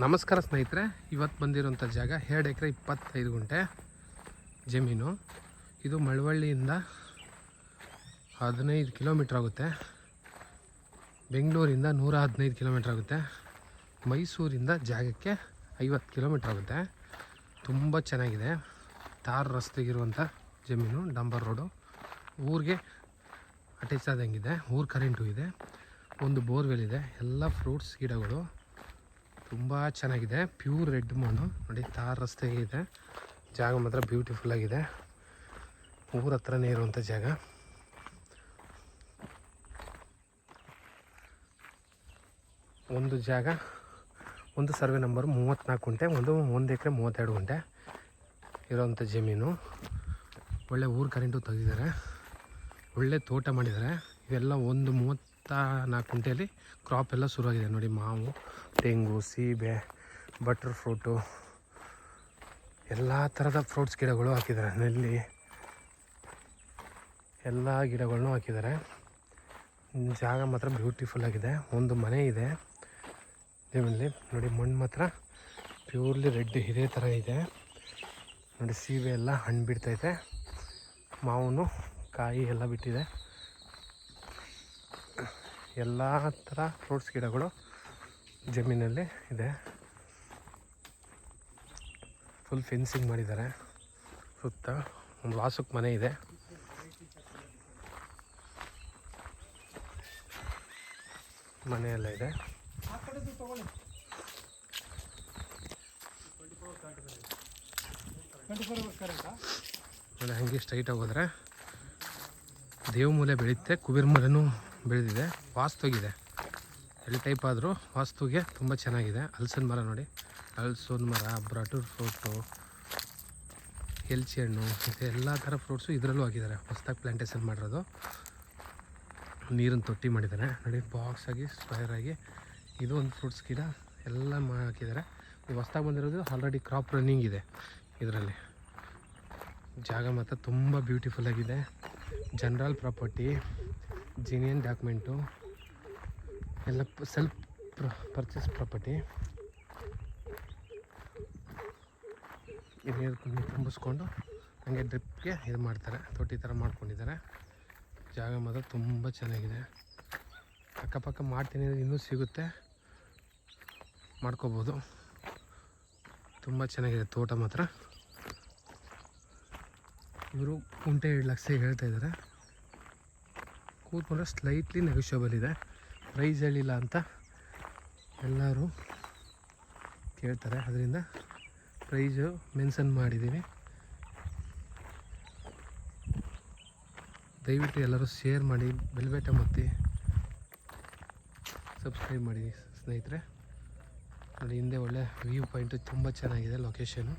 ನಮಸ್ಕಾರ ಸ್ನೇಹಿತರೆ, ಇವತ್ತು ಬಂದಿರೋಂಥ ಜಾಗ 2 ಎಕರೆ 25 ಗುಂಟೆ ಜಮೀನು. ಇದು ಮಳವಳ್ಳಿಯಿಂದ 15 ಕಿಲೋಮೀಟ್ರ್ ಆಗುತ್ತೆ, ಬೆಂಗಳೂರಿಂದ 115 ಕಿಲೋಮೀಟ್ರ್ ಆಗುತ್ತೆ, ಮೈಸೂರಿಂದ ಜಾಗಕ್ಕೆ 50 ಕಿಲೋಮೀಟ್ರ್ ಆಗುತ್ತೆ. ತುಂಬ ಚೆನ್ನಾಗಿದೆ, ತಾರ್ ರಸ್ತೆಗಿರುವಂಥ ಜಮೀನು, ಡಂಬರ್ ರೋಡು, ಊರಿಗೆ ಅಟ್ಯಾಚ್ ಆದಂಗಿದೆ, ಊರು ಕರೆಂಟು ಇದೆ, ಒಂದು ಬೋರ್ವೆಲ್ ಇದೆ, ಎಲ್ಲ ಫ್ರೂಟ್ಸ್ ಗಿಡಗಳು ತುಂಬ ಚೆನ್ನಾಗಿದೆ. ಪ್ಯೂರ್ ರೆಡ್ ಮಣ್ಣು ನೋಡಿ, ತಾರ್ ರಸ್ತೆಗೆ ಇದೆ, ಜಾಗ ಮಾತ್ರ ಬ್ಯೂಟಿಫುಲ್ ಆಗಿದೆ, ಊರ ಹತ್ರನೇ ಇರುವಂಥ ಜಾಗ. ಒಂದು ಜಾಗ, ಒಂದು ಸರ್ವೆ ನಂಬರ್ 34 ಗುಂಟೆ, 1 ಎಕರೆ 32 ಗುಂಟೆ ಇರೋವಂಥ ಜಮೀನು. ಒಳ್ಳೆ ಊರು ಕರೆಂಟು ತೆಗೆದಿದ್ದಾರೆ, ಒಳ್ಳೆ ತೋಟ ಮಾಡಿದ್ದಾರೆ. ಇವೆಲ್ಲ ಒಂದು 34 ಗುಂಟೆಯಲ್ಲಿ ಕ್ರಾಪ್ ಎಲ್ಲ ಶುರುವಾಗಿದೆ ನೋಡಿ. ಮಾವು, ತೆಂಗು, ಸೀಬೆ, ಬಟರ್ ಫ್ರೂಟು, ಎಲ್ಲ ಥರದ ಫ್ರೂಟ್ಸ್ ಗಿಡಗಳು ಹಾಕಿದ್ದಾರೆ. ನೆಲ್ಲಿ ಎಲ್ಲ ಗಿಡಗಳನ್ನೂ ಹಾಕಿದ್ದಾರೆ. ಜಾಗ ಮಾತ್ರ ಬ್ಯೂಟಿಫುಲ್ ಆಗಿದೆ. ಒಂದು ಮನೆ ಇದೆ ಜಮೀನಲ್ಲಿ ನೋಡಿ. ಮಣ್ಣು ಮಾತ್ರ ಪ್ಯೂರ್ಲಿ ರೆಡ್ ಇದೇ ಥರ ಇದೆ ನೋಡಿ. ಸೀಬೆ ಎಲ್ಲ ಹಣ್ಣು ಬಿಡ್ತೈತೆ, ಮಾವು ಕಾಯಿ ಎಲ್ಲ ಬಿಟ್ಟಿದೆ. ಎಲ್ಲ ಥರ ಫ್ರೂಟ್ಸ್ ಗಿಡಗಳು ಜಮೀನಲ್ಲಿ ಇದೆ. ಫುಲ್ ಫೆನ್ಸಿಂಗ್ ಮಾಡಿದ್ದಾರೆ ಸುತ್ತ. ಒಂದು ವಾಸಕ್ಕೆ ಮನೆ ಇದೆ. ಮನೆಯೆಲ್ಲ ಇದೆ. ನೋಡಿ, ಹಂಗೆ ಸ್ಟ್ರೈಟಾಗಿ ಹೋದರೆ ದೇವಮೂಲೆ ಬೆಳೆಯುತ್ತೆ, ಕುಬೇರ ಮೂಲೆನೂ ಬೆಳೆದಿದೆ. ವಾಸ್ತುಗಿದೆ, ಎಲ್ಲಿ ಟೈಪ್ ಆದರೂ ವಾಸ್ತುಗೆ ತುಂಬ ಚೆನ್ನಾಗಿದೆ. ಹಲಸಿನ ಮರ ನೋಡಿ, ಹಲಸಿನ ಮರ, ಬಟರ್ ಫ್ರೂಟು, ಎಲ್ಚಿ ಹಣ್ಣು, ಮತ್ತು ಎಲ್ಲ ಥರ ಫ್ರೂಟ್ಸು ಇದರಲ್ಲೂ ಹಾಕಿದ್ದಾರೆ. ಹೊಸದಾಗಿ ಪ್ಲ್ಯಾಂಟೇಷನ್ ಮಾಡಿರೋದು. ನೀರಿನ ತೊಟ್ಟಿ ಮಾಡಿದ್ದಾರೆ ನೋಡಿ, ಬಾಕ್ಸ್ ಆಗಿ ಸ್ಕ್ವೇರ್ ಆಗಿ. ಇದು ಒಂದು ಫ್ರೂಟ್ಸ್ ಗಿಡ ಎಲ್ಲ ಹಾಕಿದ್ದಾರೆ. ಇದು ಹೊಸದಾಗಿ ಬಂದಿರೋದು, ಆಲ್ರೆಡಿ ಕ್ರಾಪ್ ರನ್ನಿಂಗ್ ಇದೆ ಇದರಲ್ಲಿ. ಜಾಗ ಮಾತ್ರ ತುಂಬ ಬ್ಯೂಟಿಫುಲ್ ಆಗಿದೆ. ಜನರಲ್ ಪ್ರಾಪರ್ಟಿ, ಜಿನಿಯನ್ ಡಾಕ್ಯುಮೆಂಟು ಎಲ್ಲ, ಸೆಲ್ಫ್ ಪರ್ಚೇಸ್ ಪ್ರಾಪರ್ಟಿ. ನೀರು ತುಂಬಿಸ್ಕೊಂಡು ಹಂಗೆ ಡ್ರಿಪ್ಗೆ ಇದು ಮಾಡ್ತಾರೆ, ತೊಟ್ಟಿ ಥರ ಮಾಡ್ಕೊಂಡಿದ್ದಾರೆ. ಜಾಗ ಮಾತ್ರ ತುಂಬ ಚೆನ್ನಾಗಿದೆ. ಅಕ್ಕಪಕ್ಕ ಮಾಡ್ತೀನಿ ಅಂದರೆ ಇನ್ನೂ ಸಿಗುತ್ತೆ, ಮಾಡ್ಕೋಬೋದು. ತುಂಬ ಚೆನ್ನಾಗಿದೆ ತೋಟ ಮಾತ್ರ. ಇವರು ಗುಂಟೆ 2 ಲಕ್ಷ ಹೇಳ್ತಾಯಿದ್ದಾರೆ. ಕೂತ್ಕೊಂಡ್ರೆ ಸ್ಲೈಟ್ಲಿ ನೆಗೋಷಿಯಬಲ್ ಇದೆ. ಪ್ರೈಸ್ ಹೇಳಿಲ್ಲ ಅಂತ ಎಲ್ಲರೂ ಕೇಳ್ತಾರೆ, ಅದರಿಂದ ಪ್ರೈಸು ಮೆನ್ಷನ್ ಮಾಡಿದ್ದೀವಿ. ದಯವಿಟ್ಟು ಎಲ್ಲರೂ ಶೇರ್ ಮಾಡಿ, ಬೆಲ್ ಬಟನ್ ಒತ್ತಿ, ಸಬ್ಸ್ಕ್ರೈಬ್ ಮಾಡಿ ಸ್ನೇಹಿತರೆ. ನೋಡಿ, ಹಿಂದೆ ಒಳ್ಳೆ ವ್ಯೂ ಪಾಯಿಂಟು ತುಂಬ ಚೆನ್ನಾಗಿದೆ ಲೊಕೇಶನು.